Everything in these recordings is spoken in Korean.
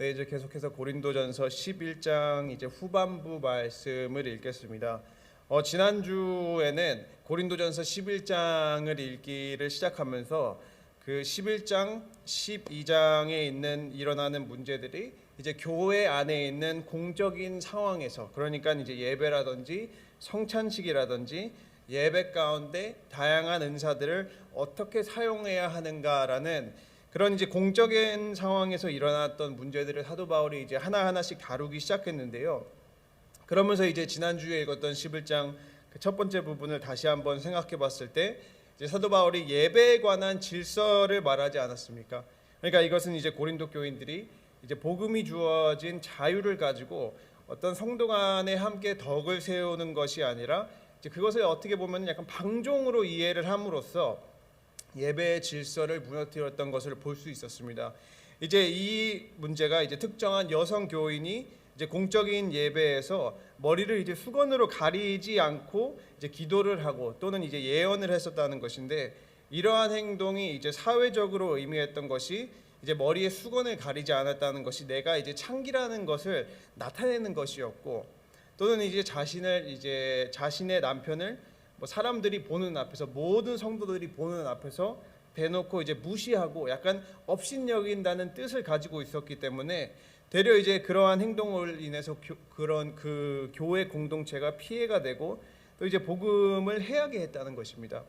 네, 이제 계속해서 고린도전서 11장 이제 후반부 말씀을 읽겠습니다. 지난주에는 고린도전서 11장을 읽기를 시작하면서 그 11장, 12장에 있는 일어나는 문제들이 이제 교회 안에 있는 공적인 상황에서, 그러니까 이제 예배라든지 성찬식이라든지 예배 가운데 다양한 은사들을 어떻게 사용해야 하는가라는 그런 이제 공적인 상황에서 일어났던 문제들을 사도 바울이 이제 하나하나씩 다루기 시작했는데요. 그러면서 이제 지난주에 읽었던 11장 그 첫 번째 부분을 다시 한번 생각해 봤을 때 이제 사도 바울이 예배에 관한 질서를 말하지 않았습니까? 그러니까 이것은 이제 고린도 교인들이 이제 복음이 주어진 자유를 가지고 어떤 성도 간에 함께 덕을 세우는 것이 아니라 이제 그것을 어떻게 보면 약간 방종으로 이해를 함으로써 예배의 질서를 무너뜨렸던 것을 볼 수 있었습니다. 이제 이 문제가 이제 특정한 여성 교인이 이제 공적인 예배에서 머리를 이제 수건으로 가리지 않고 이제 기도를 하고 또는 이제 예언을 했었다는 것인데, 이러한 행동이 이제 사회적으로 의미했던 것이 이제 머리에 수건을 가리지 않았다는 것이 내가 이제 창기라는 것을 나타내는 것이었고, 또는 이제 자신의 남편을 사람들이 보는 앞에서, 모든 성도들이 보는 앞에서 대놓고 이제 무시하고 약간 업신여긴다는 뜻을 가지고 있었기 때문에 되려 이제 그러한 행동을 인해서 그런 그 교회 공동체가 피해가 되고 또 이제 복음을 해하게 했다는 것입니다.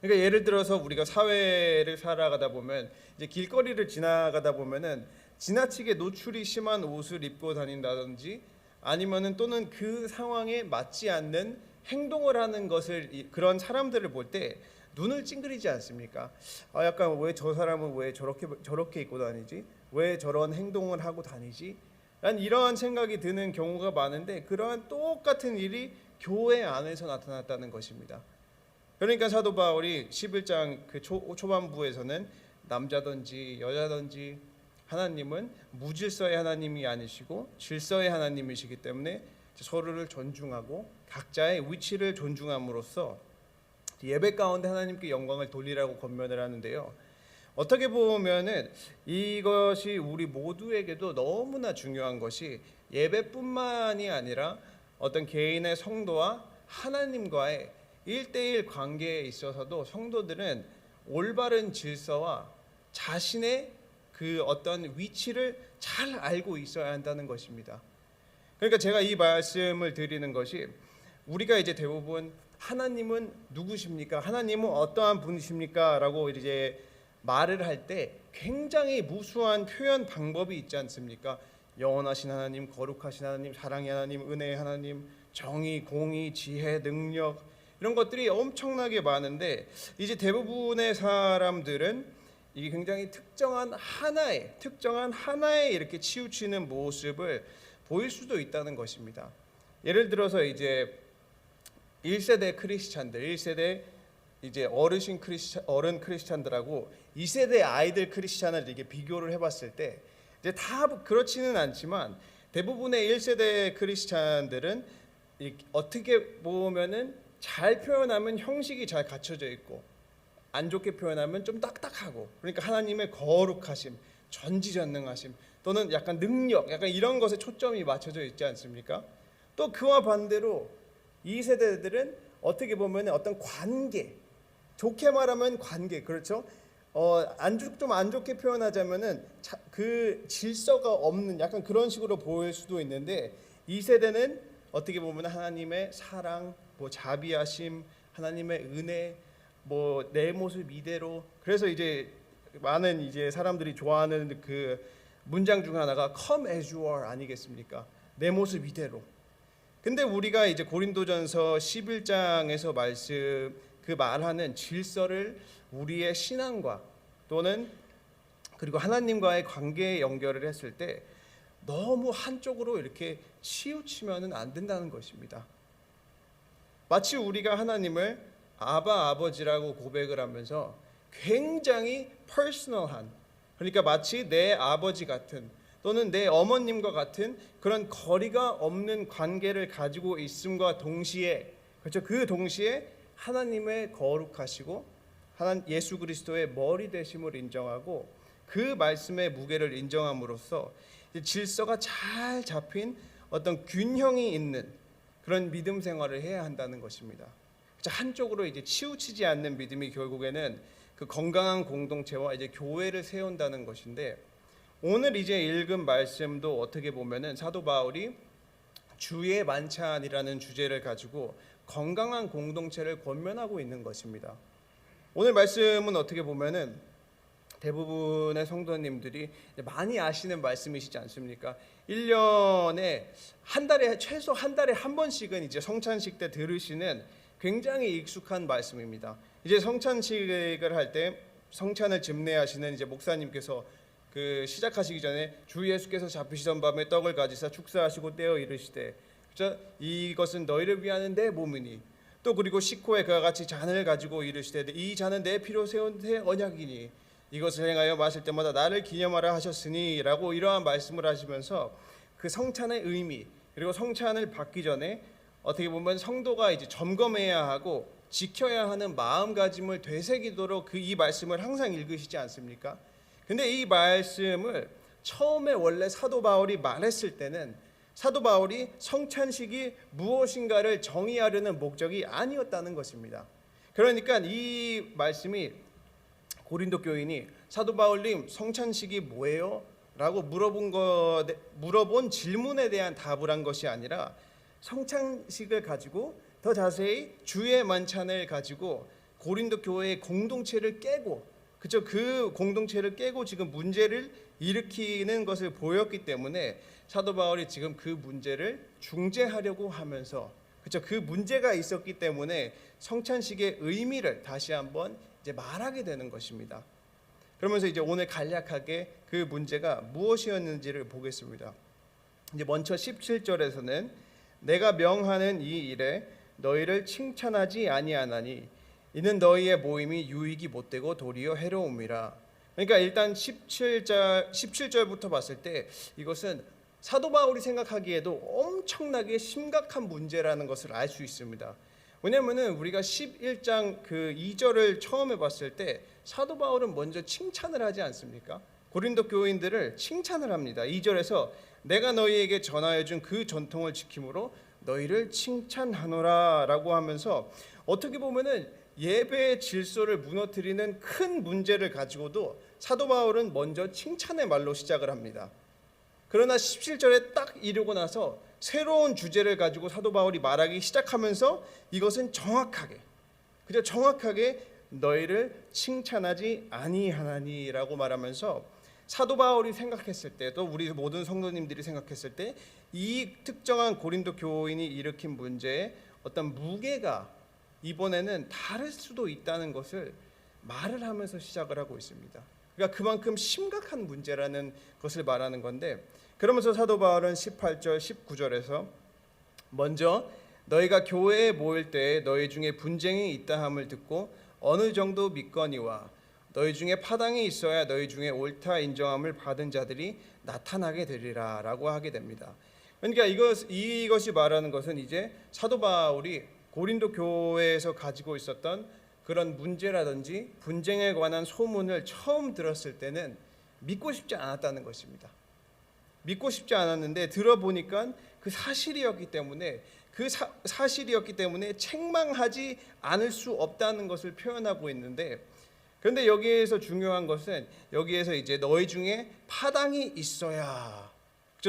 그러니까 예를 들어서 우리가 사회를 살아가다 보면 이제 길거리를 지나가다 보면은 지나치게 노출이 심한 옷을 입고 다닌다든지 아니면은 또는 그 상황에 맞지 않는 행동을 하는 것을, 그런 사람들을 볼 때 눈을 찡그리지 않습니까? 약간 왜 저 사람은 왜 저렇게 입고 다니지? 왜 저런 행동을 하고 다니지? 난 이러한 생각이 드는 경우가 많은데, 그러한 똑같은 일이 교회 안에서 나타났다는 것입니다. 그러니까 사도 바울이 11장 그 초반부에서는 남자든지 여자든지 하나님은 무질서의 하나님이 아니시고 질서의 하나님이시기 때문에 서로를 존중하고 각자의 위치를 존중함으로써 예배 가운데 하나님께 영광을 돌리라고 권면을 하는데요. 어떻게 보면은 이것이 우리 모두에게도 너무나 중요한 것이, 예배뿐만이 아니라 어떤 개인의 성도와 하나님과의 1대1 관계에 있어서도 성도들은 올바른 질서와 자신의 그 어떤 위치를 잘 알고 있어야 한다는 것입니다. 그러니까 제가 이 말씀을 드리는 것이, 우리가 이제 대부분 하나님은 누구십니까? 하나님은 어떠한 분이십니까? 라고 이제 말을 할 때 굉장히 무수한 표현 방법이 있지 않습니까? 영원하신 하나님, 거룩하신 하나님, 사랑의 하나님, 은혜의 하나님, 정의, 공의, 지혜, 능력, 이런 것들이 엄청나게 많은데, 이제 대부분의 사람들은 이게 굉장히 특정한 하나에 이렇게 치우치는 모습을 보일 수도 있다는 것입니다. 예를 들어서 이제 1세대 크리스찬들, 1세대 이제 어른 크리스찬들하고 2세대 아이들 크리스찬을 이렇게 비교를 해봤을 때 이제 다 그렇지는 않지만 대부분의 1세대 크리스찬들은 어떻게 보면은 잘 표현하면 형식이 잘 갖춰져 있고, 안 좋게 표현하면 좀 딱딱하고, 그러니까 하나님의 거룩하심, 전지전능하심, 또는 약간 능력, 약간 이런 것에 초점이 맞춰져 있지 않습니까? 또 그와 반대로 이 세대들은 어떻게 보면 어떤 관계, 좋게 말하면 관계, 그렇죠? 좀 안 좋게 표현하자면은 그 질서가 없는 약간 그런 식으로 보일 수도 있는데, 이 세대는 어떻게 보면 하나님의 사랑, 자비하심, 하나님의 은혜, 내 모습 이대로. 그래서 이제 많은 이제 사람들이 좋아하는 그 문장 중 하나가 Come as you are 아니겠습니까? 내 모습 이대로. 근데 우리가 이제 고린도전서 11장에서 말하는 질서를 우리의 신앙과 또는 그리고 하나님과의 관계에 연결을 했을 때 너무 한쪽으로 이렇게 치우치면은 안 된다는 것입니다. 마치 우리가 하나님을 아버지라고 고백을 하면서 굉장히 퍼스널한, 그러니까 마치 내 아버지 같은 또는 내 어머님과 같은 그런 거리가 없는 관계를 가지고 있음과 동시에, 그렇죠? 그 동시에 하나님의 거룩하시고 예수 그리스도의 머리 되심을 인정하고, 그 말씀의 무게를 인정함으로써 질서가 잘 잡힌 어떤 균형이 있는 그런 믿음 생활을 해야 한다는 것입니다. 한쪽으로 이제 치우치지 않는 믿음이 결국에는 그 건강한 공동체와 이제 교회를 세운다는 것인데, 오늘 이제 읽은 말씀도 어떻게 보면은 사도 바울이 주의 만찬이라는 주제를 가지고 건강한 공동체를 권면하고 있는 것입니다. 오늘 말씀은 어떻게 보면은 대부분의 성도님들이 많이 아시는 말씀이시지 않습니까? 1년에 최소 한 달에 한 번씩은 이제 성찬식 때 들으시는 굉장히 익숙한 말씀입니다. 이제 성찬식을 할 때 성찬을 집례하시는 이제 목사님께서 그 시작하시기 전에 주 예수께서 잡히시던 밤에 떡을 가지사 축사하시고 떼어 이르시되 이것은 너희를 위하는 내 몸이니, 또 그리고 식후에 그와 같이 잔을 가지고 이르시되 이 잔은 내 피로 세운 새 언약이니 이것을 행하여 마실 때마다 나를 기념하라 하셨으니 라고 이러한 말씀을 하시면서 그 성찬의 의미, 그리고 성찬을 받기 전에 어떻게 보면 성도가 이제 점검해야 하고 지켜야 하는 마음가짐을 되새기도록 이 말씀을 항상 읽으시지 않습니까? 근데 이 말씀을 처음에 원래 사도 바울이 말했을 때는 사도 바울이 성찬식이 무엇인가를 정의하려는 목적이 아니었다는 것입니다. 그러니까 이 말씀이 고린도 교인이 사도 바울님 성찬식이 뭐예요? 라고 물어본 질문에 대한 답을 한 것이 아니라 성찬식을 가지고 더 자세히 주의 만찬을 가지고 고린도 교회의 공동체를 깨고, 그렇죠? 그 공동체를 깨고 지금 문제를 일으키는 것을 보였기 때문에 사도 바울이 지금 그 문제를 중재하려고 하면서, 그렇죠? 그 문제가 있었기 때문에 성찬식의 의미를 다시 한번 이제 말하게 되는 것입니다. 그러면서 이제 오늘 간략하게 그 문제가 무엇이었는지를 보겠습니다. 이제 먼저 17절에서는 내가 명하는 이 일에 너희를 칭찬하지 아니하나니 이는 너희의 모임이 유익이 못되고 도리어 해로움이라. 그러니까 일단 17절부터 봤을 때 이것은 사도 바울이 생각하기에도 엄청나게 심각한 문제라는 것을 알 수 있습니다. 왜냐하면은 우리가 11장 그 2절을 처음에 봤을 때 사도 바울은 먼저 칭찬을 하지 않습니까? 고린도 교인들을 칭찬을 합니다. 2절에서 내가 너희에게 전하여 준 그 전통을 지킴으로 너희를 칭찬하노라 라고 하면서 어떻게 보면은 예배의 질서를 무너뜨리는 큰 문제를 가지고도 사도 바울은 먼저 칭찬의 말로 시작을 합니다. 그러나 17절에 딱 이르고 나서 새로운 주제를 가지고 사도 바울이 말하기 시작하면서 이것은 정확하게 너희를 칭찬하지 아니하나니라고 말하면서 사도 바울이 생각했을 때, 또 우리 모든 성도님들이 생각했을 때 이 특정한 고린도 교인이 일으킨 문제의 어떤 무게가 이번에는 다를 수도 있다는 것을 말을 하면서 시작을 하고 있습니다. 그러니까 그만큼 심각한 문제라는 것을 말하는 건데, 그러면서 사도 바울은 18절 19절에서 먼저 너희가 교회에 모일 때에 너희 중에 분쟁이 있다 함을 듣고 어느 정도 믿거니와 너희 중에 파당이 있어야 너희 중에 옳다 인정함을 받은 자들이 나타나게 되리라 라고 하게 됩니다. 그러니까 이것이 말하는 것은 이제 사도 바울이 고린도 교회에서 가지고 있었던 그런 문제라든지 분쟁에 관한 소문을 처음 들었을 때는 믿고 싶지 않았다는 것입니다. 믿고 싶지 않았는데 들어보니까 그 사실이었기 때문에 책망하지 않을 수 없다는 것을 표현하고 있는데, 그런데 여기에서 중요한 것은 여기에서 이제 너희 중에 파당이 있어야,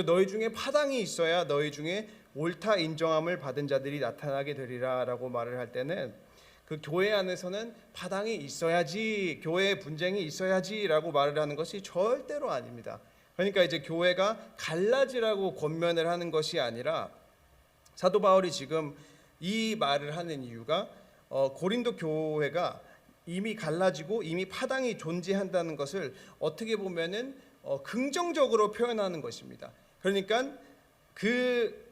너희 중에 파당이 있어야 너희 중에 옳다 인정함을 받은 자들이 나타나게 되리라라고 말을 할 때는 그 교회 안에서는 파당이 있어야지, 교회에 분쟁이 있어야지라고 말을 하는 것이 절대로 아닙니다. 그러니까 이제 교회가 갈라지라고 권면을 하는 것이 아니라 사도 바울이 지금 이 말을 하는 이유가 고린도 교회가 이미 갈라지고 이미 파당이 존재한다는 것을 어떻게 보면은 긍정적으로 표현하는 것입니다. 그러니까 그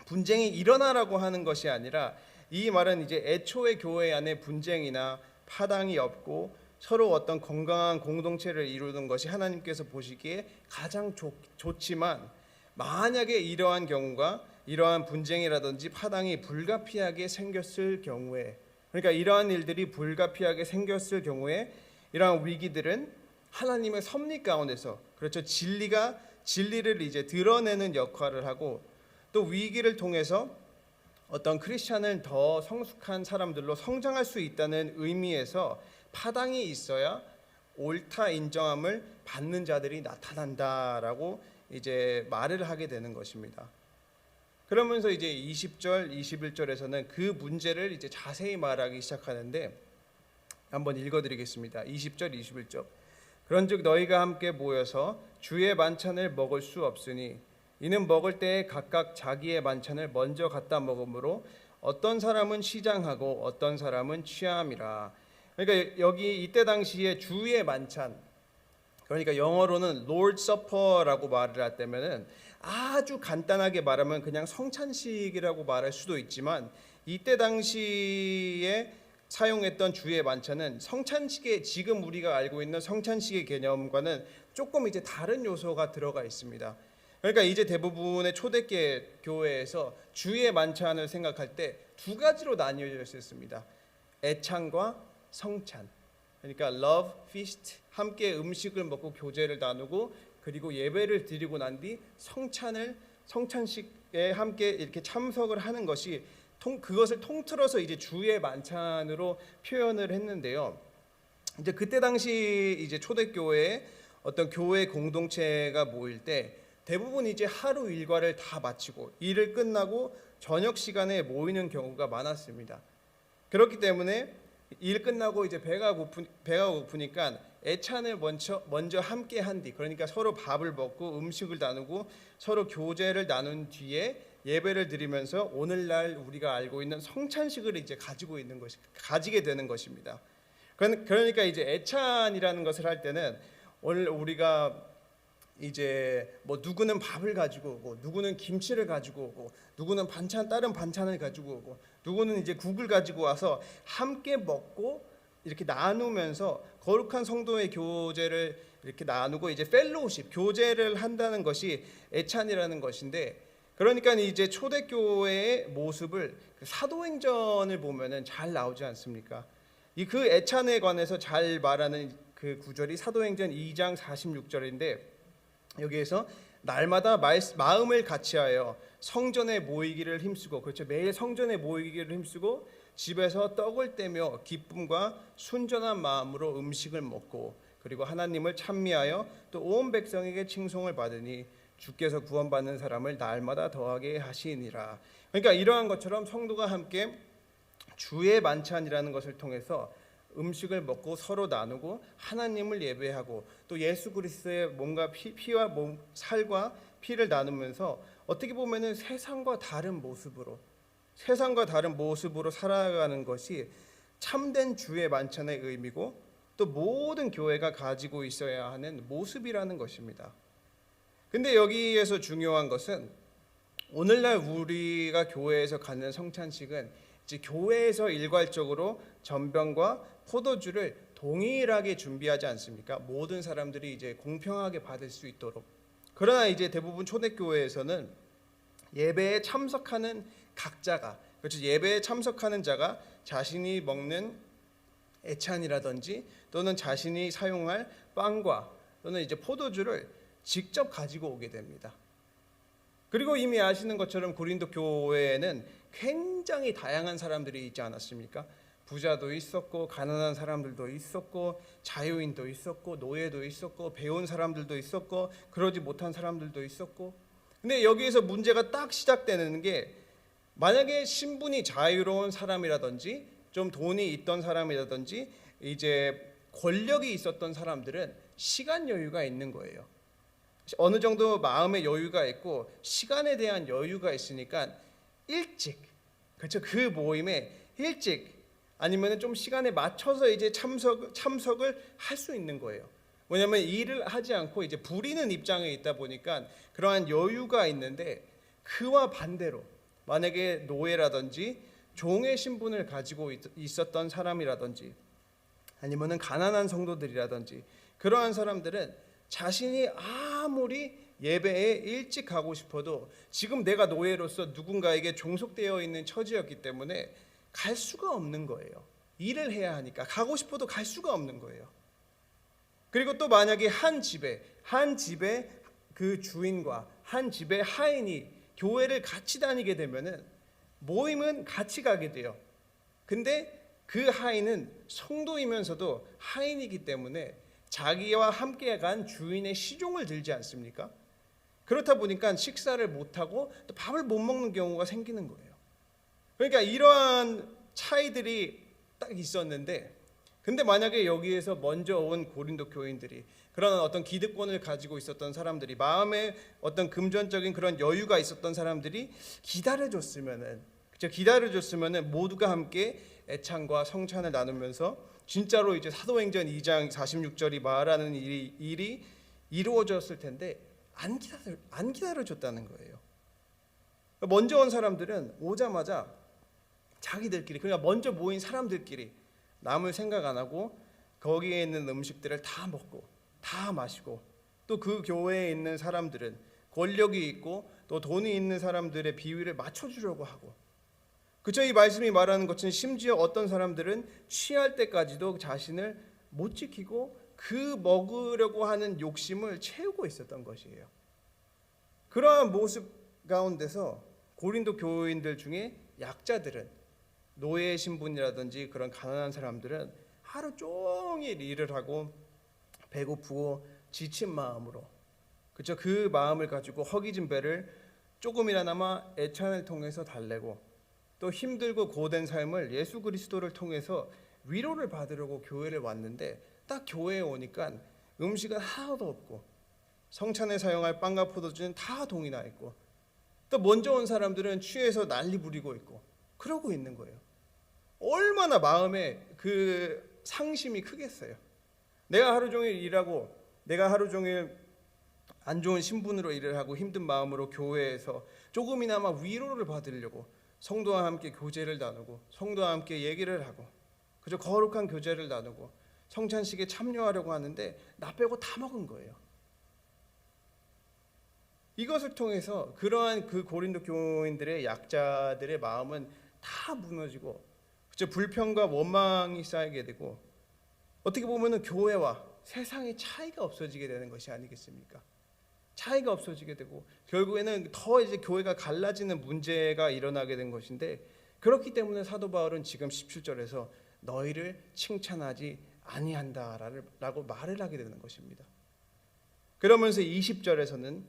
분쟁이 일어나라고 하는 것이 아니라, 이 말은 이제 애초에 교회 안에 분쟁이나 파당이 없고 서로 어떤 건강한 공동체를 이루는 것이 하나님께서 보시기에 가장 좋지만, 만약에 이러한 경우가 이러한 분쟁이라든지 파당이 불가피하게 생겼을 경우에, 그러니까 이러한 일들이 불가피하게 생겼을 경우에 이러한 위기들은 하나님의 섭리 가운데서, 그렇죠, 진리를 이제 드러내는 역할을 하고, 또 위기를 통해서 어떤 크리스찬을 더 성숙한 사람들로 성장할 수 있다는 의미에서 파당이 있어야 옳다 인정함을 받는 자들이 나타난다라고 이제 말을 하게 되는 것입니다. 그러면서 이제 20절, 21절에서는 그 문제를 이제 자세히 말하기 시작하는데, 한번 읽어드리겠습니다. 20절, 21절. 그런즉 너희가 함께 모여서 주의 만찬을 먹을 수 없으니 이는 먹을 때에 각각 자기의 만찬을 먼저 갖다 먹으므로 어떤 사람은 시장하고 어떤 사람은 취함이라. 그러니까 여기 이때 당시에 주의 만찬, 그러니까 영어로는 Lord's Supper라고 말을 했다면은 아주 간단하게 말하면 그냥 성찬식이라고 말할 수도 있지만, 이때 당시에 사용했던 주의 만찬은 성찬식의, 지금 우리가 알고 있는 성찬식의 개념과는 조금 이제 다른 요소가 들어가 있습니다. 그러니까 이제 대부분의 초대교회 교회에서 주의 만찬을 생각할 때 두 가지로 나뉘어져 있습니다. 애찬과 성찬. 그러니까 love feast, 함께 음식을 먹고 교제를 나누고, 그리고 예배를 드리고 난 뒤 성찬식에 함께 이렇게 참석을 하는 것이 그것을 통틀어서 이제 주의 만찬으로 표현을 했는데요. 이제 그때 당시 이제 초대교회에 어떤 교회 공동체가 모일 때 대부분 이제 하루 일과를 다 마치고 일을 끝나고 저녁 시간에 모이는 경우가 많았습니다. 그렇기 때문에 일 끝나고 이제 배가 고프니까 애찬을 먼저 함께 한 뒤, 그러니까 서로 밥을 먹고 음식을 나누고 서로 교제를 나눈 뒤에 예배를 드리면서 오늘날 우리가 알고 있는 성찬식을 이제 가지게 되는 것입니다. 그러니까 이제 애찬이라는 것을 할 때는 오늘 우리가 이제 뭐 누구는 밥을 가지고 오고, 누구는 김치를 가지고 오고, 누구는 다른 반찬을 가지고 오고, 누구는 이제 국을 가지고 와서 함께 먹고 이렇게 나누면서 거룩한 성도의 교제를 이렇게 나누고 이제 펠로우십, 교제를 한다는 것이 애찬이라는 것인데, 그러니까 이제 초대교회의 모습을 사도행전을 보면은 잘 나오지 않습니까? 그 애찬에 관해서 잘 말하는 그 구절이 사도행전 2장 46절인데, 여기에서 날마다 마음을 같이하여 성전에 모이기를 힘쓰고, 그렇죠, 매일 성전에 모이기를 힘쓰고 집에서 떡을 떼며 기쁨과 순전한 마음으로 음식을 먹고, 그리고 하나님을 찬미하여 또 온 백성에게 칭송을 받으니 주께서 구원받는 사람을 날마다 더하게 하시니라. 그러니까 이러한 것처럼 성도가 함께 주의 만찬이라는 것을 통해서 음식을 먹고 서로 나누고 하나님을 예배하고 또 예수 그리스도의 몸과 피와 살과 피를 나누면서 어떻게 보면은 세상과 다른 모습으로 살아가는 것이 참된 주의 만찬의 의미고, 또 모든 교회가 가지고 있어야 하는 모습이라는 것입니다. 근데 여기에서 중요한 것은 오늘날 우리가 교회에서 갖는 성찬식은 이제 교회에서 일괄적으로 전병과 포도주를 동일하게 준비하지 않습니까? 모든 사람들이 이제 공평하게 받을 수 있도록. 그러나 이제 대부분 초대교회에서는 예배에 참석하는 각자가, 그렇죠, 예배에 참석하는 자가 자신이 먹는 애찬이라든지 또는 자신이 사용할 빵과 또는 이제 포도주를 직접 가지고 오게 됩니다. 그리고 이미 아시는 것처럼 고린도 교회에는 굉장히 다양한 사람들이 있지 않았습니까? 부자도 있었고, 가난한 사람들도 있었고, 자유인도 있었고, 노예도 있었고, 배운 사람들도 있었고, 그러지 못한 사람들도 있었고. 근데 여기에서 문제가 딱 시작되는 게, 만약에 신분이 자유로운 사람이라든지 좀 돈이 있던 사람이라든지 이제 권력이 있었던 사람들은 시간 여유가 있는 거예요. 어느 정도 마음의 여유가 있고 시간에 대한 여유가 있으니까 일찍, 그렇죠, 그 모임에 일찍 아니면 좀 시간에 맞춰서 이제 참석을 할 수 있는 거예요. 왜냐하면 일을 하지 않고 이제 부리는 입장에 있다 보니까 그러한 여유가 있는데, 그와 반대로 만약에 노예라든지 종의 신분을 가지고 있었던 사람이라든지 아니면은 가난한 성도들이라든지 그러한 사람들은 자신이 아무리 예배에 일찍 가고 싶어도 지금 내가 노예로서 누군가에게 종속되어 있는 처지였기 때문에 갈 수가 없는 거예요. 일을 해야 하니까 가고 싶어도 갈 수가 없는 거예요. 그리고 또 만약에 한 집에 그 주인과 한 집의 하인이 교회를 같이 다니게 되면은 모임은 같이 가게 돼요. 근데 그 하인은 성도이면서도 하인이기 때문에 자기와 함께 간 주인의 시종을 들지 않습니까? 그렇다 보니까 식사를 못하고 또 밥을 못 먹는 경우가 생기는 거예요. 그러니까 이러한 차이들이 딱 있었는데, 근데 만약에 여기에서 먼저 온 고린도 교인들이, 그런 어떤 기득권을 가지고 있었던 사람들이, 마음에 어떤 금전적인 그런 여유가 있었던 사람들이 기다려줬으면은 모두가 함께 애찬과 성찬을 나누면서 진짜로 이제 사도행전 2장 46절이 말하는 일이 이루어졌을 텐데 안 기다려줬다는 거예요. 먼저 온 사람들은 오자마자 자기들끼리, 그러니까 먼저 모인 사람들끼리 남을 생각 안 하고 거기에 있는 음식들을 다 먹고 다 마시고, 또 그 교회에 있는 사람들은 권력이 있고 또 돈이 있는 사람들의 비위를 맞춰주려고 하고, 그쵸? 이 말씀이 말하는 것은 심지어 어떤 사람들은 취할 때까지도 자신을 못 지키고 그 먹으려고 하는 욕심을 채우고 있었던 것이에요. 그러한 모습 가운데서 고린도 교인들 중에 약자들은, 노예 신분이라든지 그런 가난한 사람들은 하루 종일 일을 하고 배고프고 지친 마음으로, 그쵸? 그 마음을 가지고 허기진 배를 조금이나마 애찬을 통해서 달래고, 또 힘들고 고된 삶을 예수 그리스도를 통해서 위로를 받으려고 교회를 왔는데, 딱 교회에 오니까 음식은 하나도 없고 성찬에 사용할 빵과 포도주는 다 동이 나 있고, 또 먼저 온 사람들은 취해서 난리 부리고 있고 그러고 있는 거예요. 얼마나 마음에 그 상심이 크겠어요. 내가 하루 종일 일하고, 내가 하루 종일 안 좋은 신분으로 일을 하고 힘든 마음으로 교회에서 조금이나마 위로를 받으려고 성도와 함께 교제를 나누고 성도와 함께 얘기를 하고, 그저 거룩한 교제를 나누고 성찬식에 참여하려고 하는데 나 빼고 다 먹은 거예요. 이것을 통해서 그러한 그 고린도 교인들의 약자들의 마음은 다 무너지고, 그저 불평과 원망이 쌓이게 되고, 어떻게 보면은 교회와 세상의 차이가 없어지게 되는 것이 아니겠습니까? 차이가 없어지게 되고 결국에는 더 이제 교회가 갈라지는 문제가 일어나게 된 것인데, 그렇기 때문에 사도 바울은 지금 17절에서 너희를 칭찬하지 아니한다라고 말을 하게 되는 것입니다. 그러면서 20절에서는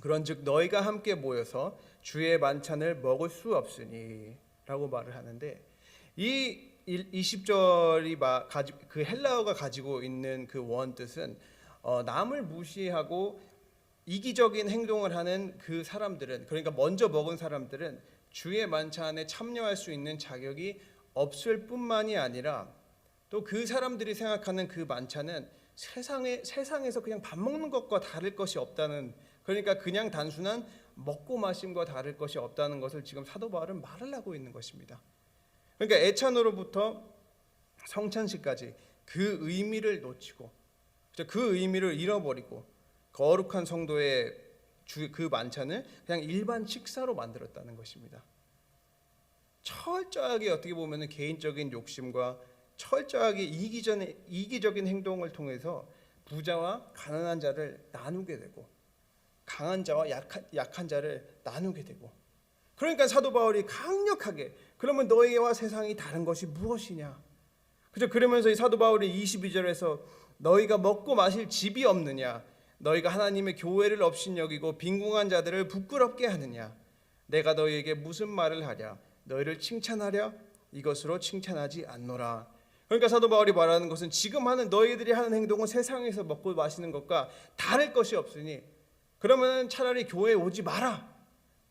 그런즉 너희가 함께 모여서 주의 만찬을 먹을 수 없으니 라고 말을 하는데, 이 20절이 그 헬라어가 가지고 있는 그 원뜻은 남을 무시하고 이기적인 행동을 하는 그 사람들은, 그러니까 먼저 먹은 사람들은 주의 만찬에 참여할 수 있는 자격이 없을 뿐만이 아니라, 또 그 사람들이 생각하는 그 만찬은 세상에서 그냥 밥 먹는 것과 다를 것이 없다는, 그러니까 그냥 단순한 먹고 마심과 다를 것이 없다는 것을 지금 사도 바울은 말을 하고 있는 것입니다. 그러니까 애찬으로부터 성찬식까지 그 의미를 놓치고 그 의미를 잃어버리고 거룩한 성도의 그 만찬을 그냥 일반 식사로 만들었다는 것입니다. 철저하게 어떻게 보면 개인적인 욕심과 철저하게 이기적인 행동을 통해서 부자와 가난한 자를 나누게 되고, 강한 자와 약한 자를 나누게 되고, 그러니까 사도 바울이 강력하게, 그러면 너희와 세상이 다른 것이 무엇이냐? 그러면서 이 사도 바울이 22절에서 너희가 먹고 마실 집이 없느냐? 너희가 하나님의 교회를 업신여기고 빈궁한 자들을 부끄럽게 하느냐? 내가 너희에게 무슨 말을 하랴? 너희를 칭찬하랴? 이것으로 칭찬하지 않노라. 그러니까 사도 바울이 말하는 것은 지금 하는 너희들이 하는 행동은 세상에서 먹고 마시는 것과 다를 것이 없으니 그러면 차라리 교회에 오지 마라.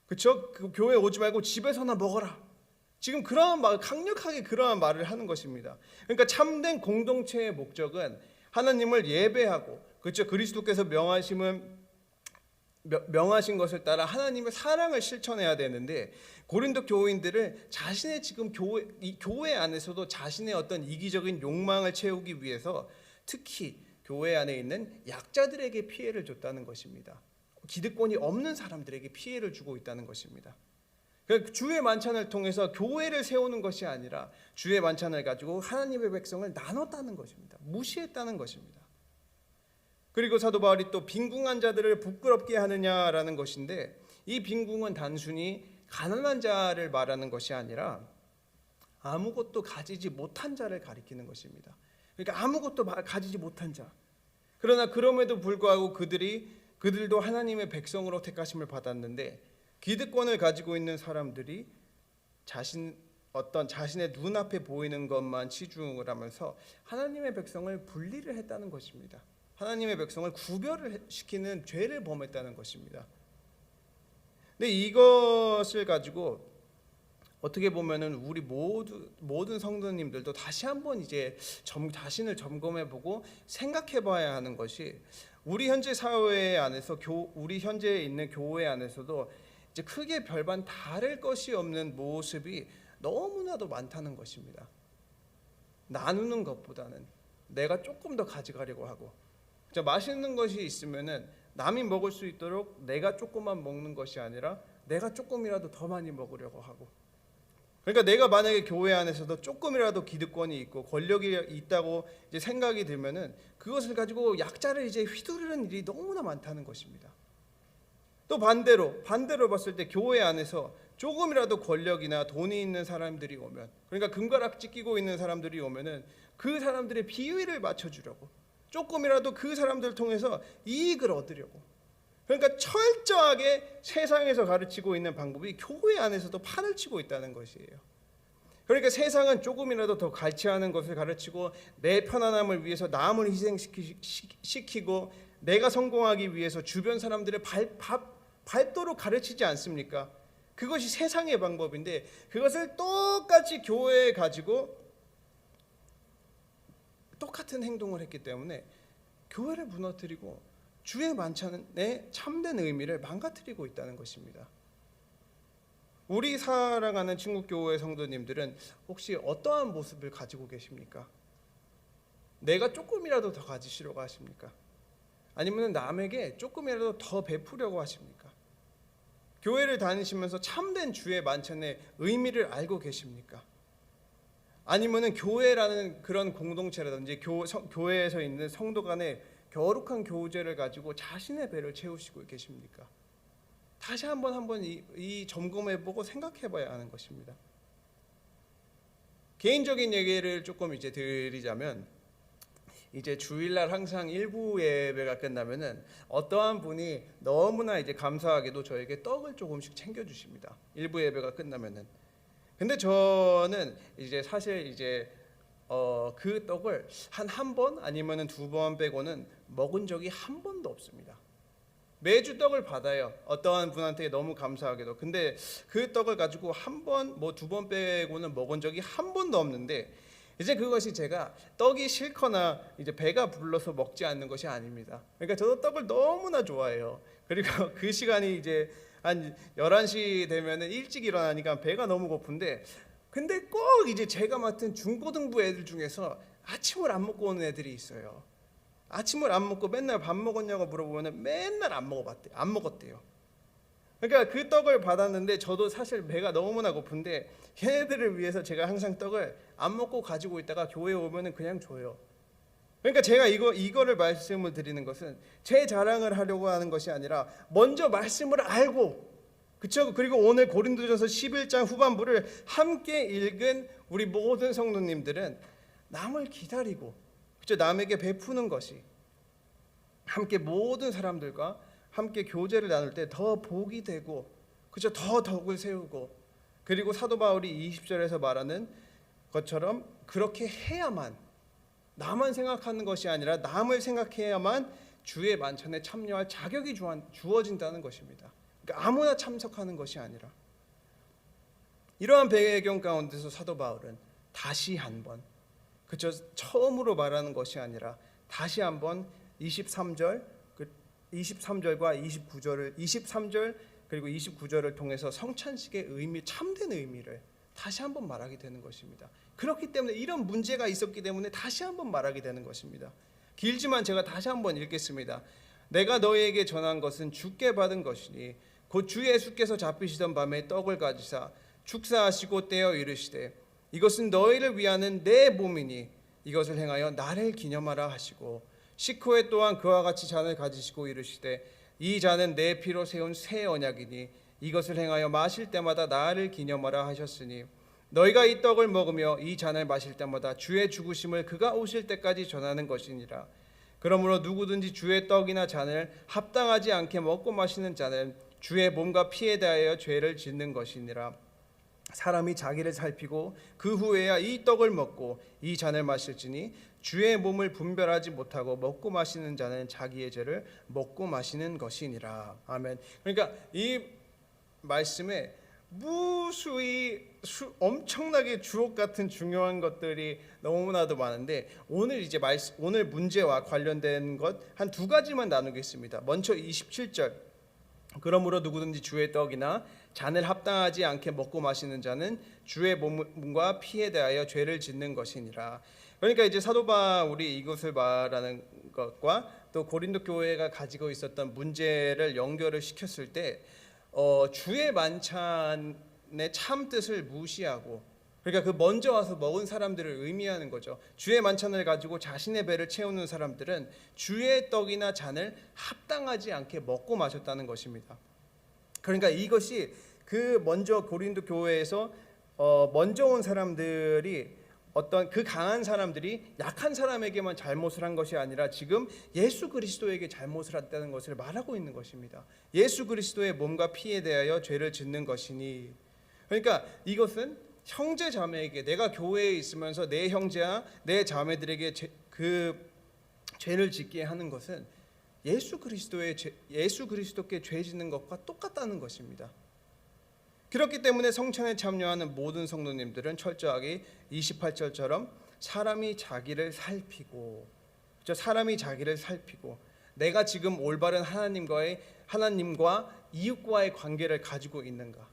그렇죠? 그 교회에 오지 말고 집에서나 먹어라. 지금 그러한 말, 강력하게 그러한 말을 하는 것입니다. 그러니까 참된 공동체의 목적은 하나님을 예배하고, 그렇죠? 그리스도께서 명하신 것을 따라 하나님의 사랑을 실천해야 되는데, 고린도 교인들은 자신의 지금 교회 안에서도 자신의 어떤 이기적인 욕망을 채우기 위해서 특히 교회 안에 있는 약자들에게 피해를 줬다는 것입니다. 기득권이 없는 사람들에게 피해를 주고 있다는 것입니다. 그러니까 주의 만찬을 통해서 교회를 세우는 것이 아니라 주의 만찬을 가지고 하나님의 백성을 나눴다는 것입니다. 무시했다는 것입니다. 그리고 사도 바울이 또 빈궁한 자들을 부끄럽게 하느냐라는 것인데, 이 빈궁은 단순히 가난한 자를 말하는 것이 아니라 아무것도 가지지 못한 자를 가리키는 것입니다. 그러니까 아무것도 가지지 못한 자. 그러나 그럼에도 불구하고 그들도 하나님의 백성으로 택하심을 받았는데, 기득권을 가지고 있는 사람들이 자신의 눈앞에 보이는 것만 치중을 하면서 하나님의 백성을 분리를 했다는 것입니다. 하나님의 백성을 구별을 시키는 죄를 범했다는 것입니다. 근데 이것을 가지고 어떻게 보면은 우리 모든 성도님들도 다시 한번 이제 자신을 점검해보고 생각해봐야 하는 것이, 우리 현재 사회 안에서 우리 현재 있는 교회 안에서도 이제 크게 별반 다를 것이 없는 모습이 너무나도 많다는 것입니다. 나누는 것보다는 내가 조금 더 가져가려고 하고, 맛있는 것이 있으면은 남이 먹을 수 있도록 내가 조금만 먹는 것이 아니라 내가 조금이라도 더 많이 먹으려고 하고, 그러니까 내가 만약에 교회 안에서도 조금이라도 기득권이 있고 권력이 있다고 이제 생각이 들면은 그것을 가지고 약자를 이제 휘두르는 일이 너무나 많다는 것입니다. 또 반대로 봤을 때 교회 안에서 조금이라도 권력이나 돈이 있는 사람들이 오면, 그러니까 금가락지 끼고 있는 사람들이 오면은 그 사람들의 비위를 맞춰주려고, 조금이라도 그 사람들을 통해서 이익을 얻으려고, 그러니까 철저하게 세상에서 가르치고 있는 방법이 교회 안에서도 판을 치고 있다는 것이에요. 그러니까 세상은 조금이라도 더 갈취하는 것을 가르치고 내 편안함을 위해서 남을 희생시키고 내가 성공하기 위해서 주변 사람들을 밟도록 가르치지 않습니까? 그것이 세상의 방법인데, 그것을 똑같이 교회에 가지고 똑같은 행동을 했기 때문에 교회를 무너뜨리고 주의 만찬의 참된 의미를 망가뜨리고 있다는 것입니다. 우리 사랑하는 친구교회 성도님들은 혹시 어떠한 모습을 가지고 계십니까? 내가 조금이라도 더 가지시려고 하십니까? 아니면 남에게 조금이라도 더 베푸려고 하십니까? 교회를 다니시면서 참된 주의 만찬의 의미를 알고 계십니까? 아니면 교회라는 그런 공동체라든지 교회에서 있는 성도 간의 거룩한 교제를 가지고 자신의 배를 채우시고 계십니까? 다시 한번 이 점검해보고 생각해봐야 하는 것입니다. 개인적인 얘기를 조금 이제 드리자면, 이제 주일날 항상 일부 예배가 끝나면은 어떠한 분이 너무나 이제 감사하게도 저에게 떡을 조금씩 챙겨주십니다. 일부 예배가 끝나면은. 근데 저는 이제 사실 이제 그 떡을 한 번 아니면은 2번 빼고는 먹은 적이 한 번도 없습니다. 매주 떡을 받아요. 어떠한 분한테 너무 감사하게도. 근데 그 떡을 가지고 한 번, 2번 빼고는 먹은 적이 한 번도 없는데, 이제 그것이 제가 떡이 싫거나 이제 배가 불러서 먹지 않는 것이 아닙니다. 그러니까 저도 떡을 너무나 좋아해요. 그리고 그 시간이 이제 한 11시 되면은 일찍 일어나니까 배가 너무 고픈데, 근데 꼭 이제 제가 맡은 중고등부 애들 중에서 아침을 안 먹고 오는 애들이 있어요. 아침을 안 먹고 맨날 밥 먹었냐고 물어보면 맨날 안 먹었대요. 그러니까 그 떡을 받았는데 저도 사실 배가 너무나 고픈데 걔네들을 위해서 제가 항상 떡을 안 먹고 가지고 있다가 교회에 오면은 그냥 줘요. 그러니까 제가 이거를 말씀을 드리는 것은 제 자랑을 하려고 하는 것이 아니라 먼저 말씀을 알고, 그렇죠? 그리고 오늘 고린도전서 11장 후반부를 함께 읽은 우리 모든 성도님들은 남을 기다리고, 그렇죠? 남에게 베푸는 것이 함께 모든 사람들과 함께 교제를 나눌 때 더 복이 되고, 그렇죠? 더 덕을 세우고, 그리고 사도 바울이 20절에서 말하는 것처럼 그렇게 해야만, 나만 생각하는 것이 아니라 남을 생각해야만 주의 만찬에 참여할 자격이 주어진다는 것입니다. 그러니까 아무나 참석하는 것이 아니라. 이러한 배경 가운데서 사도 바울은 다시 한번, 그저 처음으로 말하는 것이 아니라 다시 한번 23절과 29절을 23절 그리고 29절을 통해서 성찬식의 의미, 참된 의미를 다시 한번 말하게 되는 것입니다. 그렇기 때문에 이런 문제가 있었기 때문에 다시 한번 말하게 되는 것입니다. 길지만 제가 다시 한번 읽겠습니다. 내가 너희에게 전한 것은 주께 받은 것이니 곧 주 예수께서 잡히시던 밤에 떡을 가지사 축사하시고 떼어 이르시되 이것은 너희를 위하는 내 몸이니 이것을 행하여 나를 기념하라 하시고 식후에 또한 그와 같이 잔을 가지시고 이르시되 이 잔은 내 피로 세운 새 언약이니 이것을 행하여 마실 때마다 나를 기념하라 하셨으니 너희가 이 떡을 먹으며 이 잔을 마실 때마다 주의 죽으심을 그가 오실 때까지 전하는 것이니라. 그러므로 누구든지 주의 떡이나 잔을 합당하지 않게 먹고 마시는 자는 주의 몸과 피에 대하여 죄를 짓는 것이니라. 사람이 자기를 살피고 그 후에야 이 떡을 먹고 이 잔을 마실지니 주의 몸을 분별하지 못하고 먹고 마시는 자는 자기의 죄를 먹고 마시는 것이니라. 아멘. 그러니까 이 말씀에 무수히 엄청나게 주옥 같은 중요한 것들이 너무나도 많은데 오늘 문제와 관련된 것 한 두 가지만 나누겠습니다. 먼저 27절. 그러므로 누구든지 주의 떡이나 잔을 합당하지 않게 먹고 마시는 자는 주의 몸과 피에 대하여 죄를 짓는 것이니라. 그러니까 이제 사도 바울이 이것을 말하는 것과 또 고린도 교회가 가지고 있었던 문제를 연결을 시켰을 때 주의 만찬의 참 뜻을 무시하고, 그러니까 그 먼저 와서 먹은 사람들을 의미하는 거죠. 주의 만찬을 가지고 자신의 배를 채우는 사람들은 주의 떡이나 잔을 합당하지 않게 먹고 마셨다는 것입니다. 그러니까 이것이 그 먼저 고린도 교회에서 먼저 온 사람들이 어떤 그 강한 사람들이 약한 사람에게만 잘못을 한 것이 아니라 지금 예수 그리스도에게 잘못을 했다는 것을 말하고 있는 것입니다. 예수 그리스도의 몸과 피에 대하여 죄를 짓는 것이니, 그러니까 이것은 형제 자매에게, 내가 교회에 있으면서 내 형제와 내 자매들에게 그 죄를 짓게 하는 것은 예수 그리스도께 죄 짓는 것과 똑같다는 것입니다. 그렇기 때문에 성찬에 참여하는 모든 성도님들은 철저하게 28절처럼 사람이 자기를 살피고, 사람이 자기를 살피고 내가 지금 올바른 하나님과 이웃과의 관계를 가지고 있는가,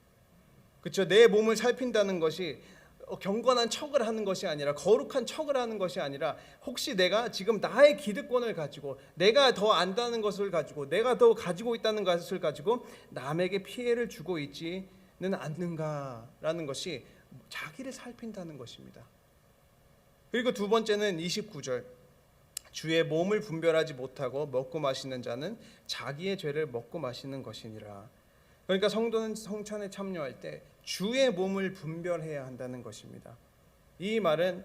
그렇죠? 내 몸을 살핀다는 것이 경건한 척을 하는 것이 아니라, 거룩한 척을 하는 것이 아니라, 혹시 내가 지금 나의 기득권을 가지고, 내가 더 안다는 것을 가지고, 내가 더 가지고 있다는 것을 가지고 남에게 피해를 주고 있지는 않는가라는 것이 자기를 살핀다는 것입니다. 그리고 두 번째는 29절. 주의 몸을 분별하지 못하고 먹고 마시는 자는 자기의 죄를 먹고 마시는 것이니라. 그러니까 성도는 성찬에 참여할 때 주의 몸을 분별해야 한다는 것입니다. 이 말은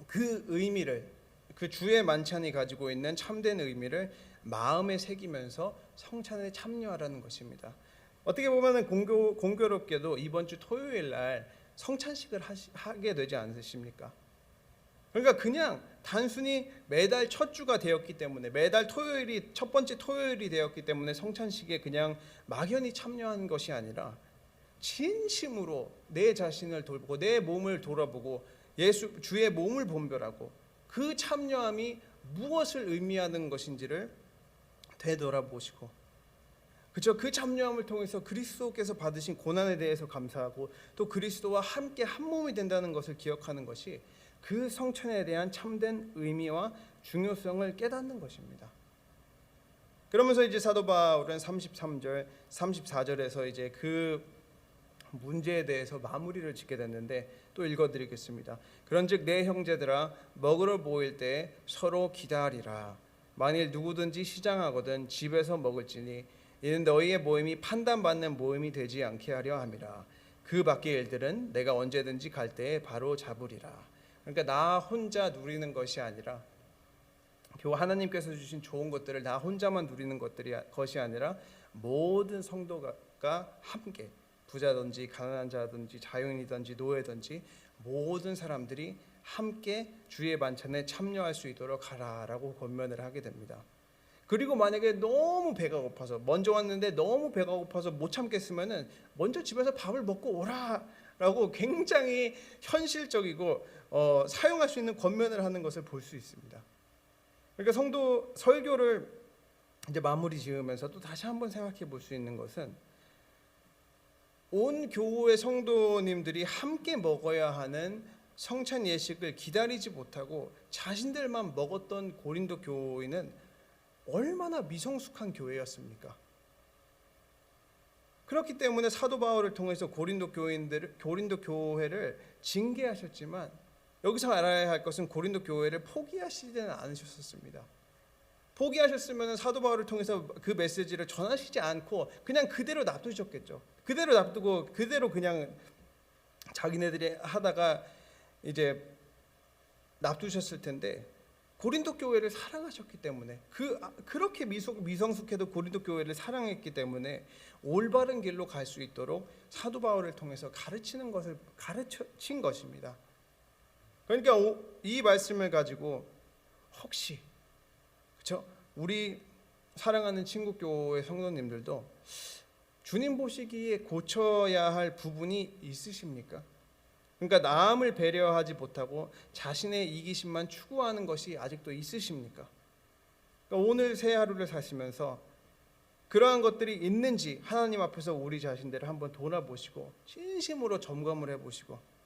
그 의미를, 그 주의 만찬이 가지고 있는 참된 의미를 마음에 새기면서 성찬에 참여하라는 것입니다. 어떻게 보면 공교롭게도 이번 주 토요일 날 성찬식을 하게 되지 않으십니까? 그러니까 그냥 단순히 매달 첫 주가 되었기 때문에, 매달 토요일이 첫 번째 토요일이 되었기 때문에 성찬식에 그냥 막연히 참여하는 것이 아니라 진심으로 내 자신을 돌보고 내 몸을 돌아보고 주의 몸을 분별하고 그 참여함이 무엇을 의미하는 것인지를 되돌아보시고, 그렇죠? 그 참여함을 통해서 그리스도께서 받으신 고난에 대해서 감사하고 또 그리스도와 함께 한 몸이 된다는 것을 기억하는 것이 그 성찬에 대한 참된 의미와 중요성을 깨닫는 것입니다. 그러면서 이제 사도 바울은 33절, 34절에서 이제 그 문제에 대해서 마무리를 짓게 됐는데 또 읽어드리겠습니다. 그런즉 내 형제들아, 먹으러 모일 때 서로 기다리라. 만일 누구든지 시장하거든 집에서 먹을지니 이는 너희의 모임이 판단받는 모임이 되지 않게 하려 함이라. 그 밖의 일들은 내가 언제든지 갈 때에 바로 잡으리라. 그러니까 나 혼자 누리는 것이 아니라, 하나님께서 주신 좋은 것들을 나 혼자만 누리는 것이 아니라 모든 성도가 함께, 부자든지 가난한 자든지 자유인이든지 노예든지 모든 사람들이 함께 주의 만찬에 참여할 수 있도록 하라라고 권면을 하게 됩니다. 그리고 만약에 너무 배가 고파서, 먼저 왔는데 너무 배가 고파서 못 참겠으면은 먼저 집에서 밥을 먹고 오라라고 굉장히 현실적이고 사용할 수 있는 권면을 하는 것을 볼 수 있습니다. 그러니까 성도 설교를 이제 마무리 지으면서 또 다시 한번 생각해 볼 수 있는 것은, 온 교회 성도님들이 함께 먹어야 하는 성찬 예식을 기다리지 못하고 자신들만 먹었던 고린도 교회는 얼마나 미성숙한 교회였습니까? 그렇기 때문에 사도 바울을 통해서 고린도 교회를 징계하셨지만 여기서 알아야 할 것은 고린도 교회를 포기하시지는 않으셨습니다. 포기하셨으면 사도 바울을 통해서 그 메시지를 전하시지 않고 그냥 그대로 놔두셨겠죠. 그대로 놔두고 그대로 그냥 자기네들이 하다가 이제 놔두셨을 텐데, 고린도 교회를 사랑하셨기 때문에, 그렇게 미성숙해도 고린도 교회를 사랑했기 때문에 올바른 길로 갈 수 있도록 사도 바울을 통해서 가르친 것입니다. 그러니까 이 말씀을 가지고 혹시, 그렇죠? 우리 사랑하는 친구교회 성도님들도 주님 보시기에 고쳐야 할 부분이 있으십니까? 그러니까 남을 배려하지 못하고 자신의 이기심만 추구하는 것이 아직도 있으십니까? 그러니까 오늘 새 하루를 사시면서 그러한 것들이 있는지 하나님 앞에서 우리 자신들을 한번 돌아보시고 진심으로 점검을 해보시고,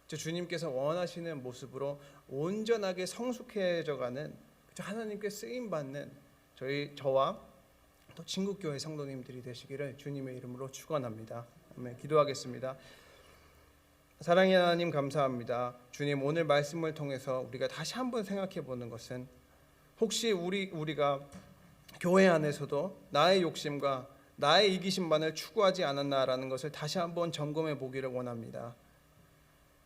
주님께서 원하시는 모습으로 온전하게 성숙해져가는, 하나님께 쓰임받는 저와 또 친구교회 성도님들이 되시기를 주님의 이름으로 축원합니다. 아멘. 기도하겠습니다. 사랑의 하나님, 감사합니다. 주님, 오늘 말씀을 통해서 우리가 다시 한번 생각해 보는 것은, 혹시 우리가 교회 안에서도 나의 욕심과 나의 이기심만을 추구하지 않았나라는 것을 다시 한번 점검해 보기를 원합니다.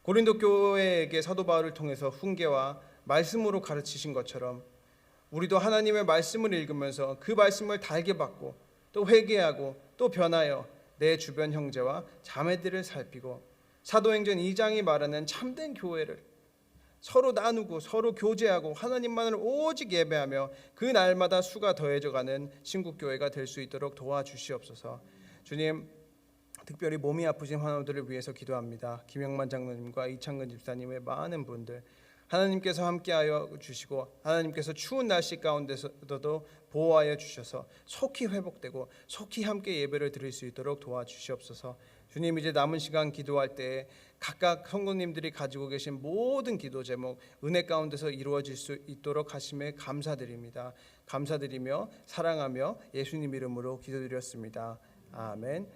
고린도 교회에게 사도 바울을 통해서 훈계와 말씀으로 가르치신 것처럼 우리도 하나님의 말씀을 읽으면서 그 말씀을 달게 받고 또 회개하고 또 변하여 내 주변 형제와 자매들을 살피고 사도행전 2장이 말하는 참된 교회를 서로 나누고 서로 교제하고 하나님만을 오직 예배하며 그 날마다 수가 더해져가는 신국교회가 될 수 있도록 도와주시옵소서. 주님, 특별히 몸이 아프신 환우들을 위해서 기도합니다. 김영만 장로님과 이창근 집사님의 많은 분들, 하나님께서 함께하여 주시고 하나님께서 추운 날씨 가운데서도 보호하여 주셔서 속히 회복되고 속히 함께 예배를 드릴 수 있도록 도와주시옵소서. 주님, 이제 남은 시간 기도할 때 각각 성도님들이 가지고 계신 모든 기도 제목 은혜 가운데서 이루어질 수 있도록 하심에 감사드립니다. 감사드리며 사랑하며 예수님 이름으로 기도드렸습니다. 아멘.